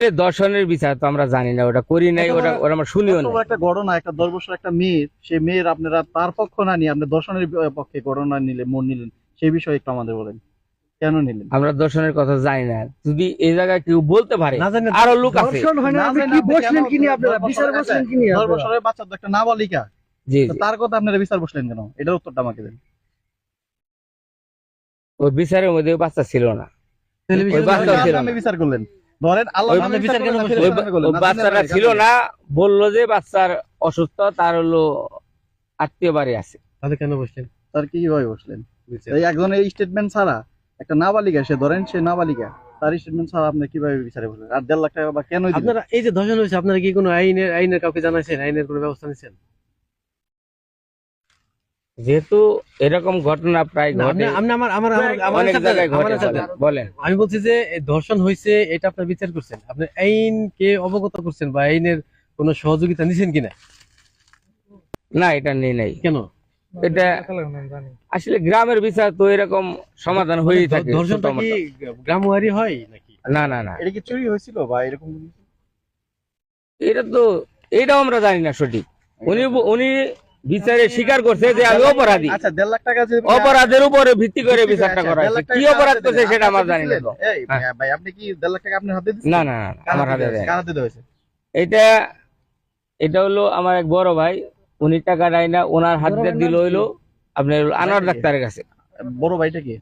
দর্শনের বিচার তো আমরা জানি না, ওটা করি নাই, ওটা আমরা শুনিও না। একটা ঘটনা, একটা 10 বছর একটা মেয়ের, সেই মেয়ের আপনারা তার পক্ষ না নিয়ে আপনি দর্শনের পক্ষে ঘটনা নিলে মন নিলেন, সেই বিষয়ে একটু আমাদের বলেন কেন নিলেন? আমরা দর্শনের কথা জানি না, যদি এই জায়গায় কেউ বলতে পারে আরো লোক আছে। 10 বছরের বাচ্চা তো একটা নাবালিকা, জি তো তার কথা আপনারা বিচার বসলেন কেন? এটার উত্তরটা আমাকে দেন। ওই বিচারের মধ্যে বাচ্চা ছিল না, ওই বাচ্চা ছিল না। বিচার করলেন, ধরেন আল্লাহ নামে বিচার করলেন, ওই বাচ্চাটা ছিল না, বললো যে বাচ্চার অসুস্থ, তার হলো আত্মীয় বাড়ি আছে। তাহলে কেন বসলেন? তার কিভাবে বসলেন? এই একজনের স্টেটমেন্ট ছাড়া, একটা নাবালিকা, সে ধরেন সে নাবালিকা, তার স্টেটমেন্ট ছাড়া আপনি কিভাবে বিচারে বসলেন? আর 1.5 লাখ টাকা বা কেন দিলেন? আপনারা এই যে ধর্ষণ হয়েছে, আপনারা কি কোনো আইনের কাউকে জানাইছেন? আইনের কোনো ব্যবস্থা নিয়েছেন? যেহেতু এরকম ঘটনা প্রায় ঘটে, অনেক জায়গায় ঘটে। বলেন। আমি বলছি যে এই ধর্ষণ হয়েছে, এটা আপনার বিচার করছেন, আপনি আইনকে অবগত করছেন বা আইনের কোনো সহযোগিতা নিছেন কিনা? না, এটা নেই নাই। কেন? এটা আসলে গ্রামের বিচার তো এরকম সমাধান হয়েই থাকে। ধর্ষণটা কি গ্রামওয়ারি হয় নাকি? না না না, এটা কি চুরি হয়েছিল বা এরকম? এটা তো এটাও আমরা জানি না সঠিক। উনি বিচারে স্বীকার করছে যে আমি অপরাধী। আচ্ছা, 1.5 লাখ টাকা যদি অপরাধের উপরে ভিত্তি করে বিচারটা করা হয়েছে, কি অপরাধ করছে সেটা আমরা জানি না। এই ভাই, আপনি কি 1.5 লাখ টাকা আপনার হাতে দিয়েছেন? না না না, আমার হাতে দেয়। কার হাতে দেওয়া হয়েছে? এটা হলো আমার এক বড় ভাই, উনি টাকা দেয় না, ওনার হাত দিয়ে দিল হইলো আপনার আনোয়ার ডাক্তারের কাছে। বড় ভাইটা কি?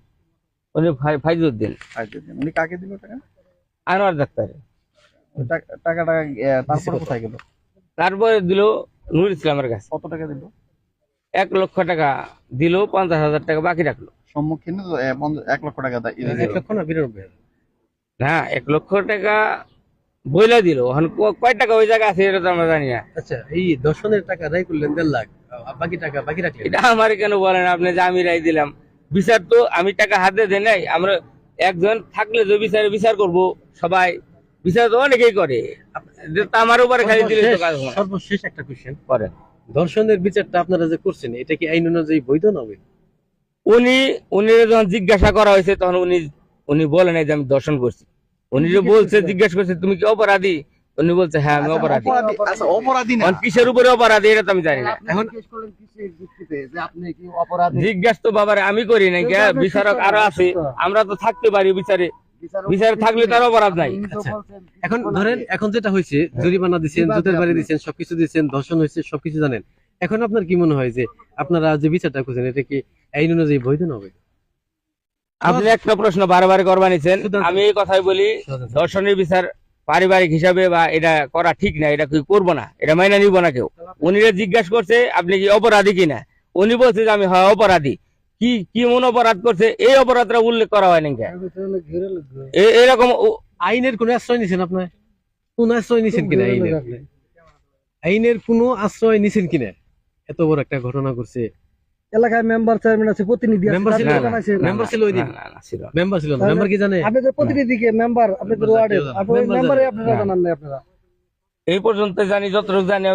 উনি ফাইজুদ্দিন। উনি কাকে দিল টাকা? আনোয়ার ডাক্তার। টাকাটা তারপরে কোথায় গেল? তারপরে দিল নুর ইসলামের কাছে। কত টাকা দিল? 1 লক্ষ টাকা দিল, 50,000 টাকা বাকি রাখলো। সম্মুখীন 1 লক্ষ টাকা দেয়। 1 লক্ষ না 92,000? না, 1 লক্ষ টাকা বইলা দিল, এখন কয় টাকা ওই জায়গা আছে এটা তো আমরা জানি না। আচ্ছা, এই দর্শনের টাকা আদায় করলেন 1.5 লাখ, বাকি টাকা বাকি রাখলেন? এটা আমার কেন বলেন আপনি যে আমি রায় দিলাম? বিচার তো আমি টাকা হাতে দেই নাই। আমরা একজন থাকলে যে বিচার করব, সবাই বিচার তো অনেকেই করে, আমার উপরে খালি দিলে তো কাজ হবে না। সর্বশেষ একটা কোশ্চেন করেন। ধর্ষণের বিচারটা আপনারা যে করছেন, এটা কি আইন অনুযায়ী বৈধ না অবৈধ? উনি যখন জিজ্ঞাসা করা হয়েছে তখন উনি বলে নাই যে আমি দর্শন করছি। উনি যে বলছে, জিজ্ঞাসা করছে তুমি কি অপরাধী, উনি বলছে হ্যাঁ আমি অপরাধী। আচ্ছা, অপরাধী না, কিসের উপরে অপরাধী এটা তো আমি জানি না। এখন কেস করলেন কিসের ভিত্তিতে যে আপনি কি অপরাধী? জিজ্ঞাসা তো বাবারে আমি করি নাই, বিচারক আরো আছে, আমরা তো থাকতে পারি বিচারে থাকলে তার অপরাধ নাই। এখন ধরেন, এখন যেটা হয়েছে, জরিমানা দিচ্ছেন, জুতের বাড়ি দিচ্ছেন, সবকিছু দিচ্ছেন, ধর্ষণ হয়েছে, সবকিছু জানেন, এখন আপনার কি মনে হয় যে আপনারা যে বিচারটা করছেন এটা কি আইন অনুযায়ী বৈধ না অবৈধ? আপনি একটা প্রশ্ন বারবার করবা নিছেন, আমি এই কথাই বলি, ধর্ষণের বিচার পারিবারিক হিসাবে বা এটা করা ঠিক না, এটা কি করবো না, এটা মাইনা নিব না কেউ। উনি জিজ্ঞাসা করছে আপনি কি অপরাধী কিনা, উনি বলছে যে আমি হয় অপরাধী। কি মন অপরাধ করছে এই অপরাধটা উল্লেখ করা হয় নাকি? এরকম আইনের কোন আশ্রয় নিছেন? আপনার কোন আশ্রয় নিছেন কিনা? আইনের কোন আশ্রয় নিছেন কিনা? এত বড় একটা ঘটনা করছে, এলাকায় মেম্বার চেয়ারম্যান আছে, প্রতিনিধি আছে, মেম্বার ছিল ওই দিন? মেম্বার ছিল না? মেম্বার কি জানে? আপনাদের প্রতিনিধিকে মেম্বার, আপনাদের ওয়ার্ডের মেম্বারে আপনারা জানান না? আপনারা এই পর্যন্ত জানি, যতটুকু জানি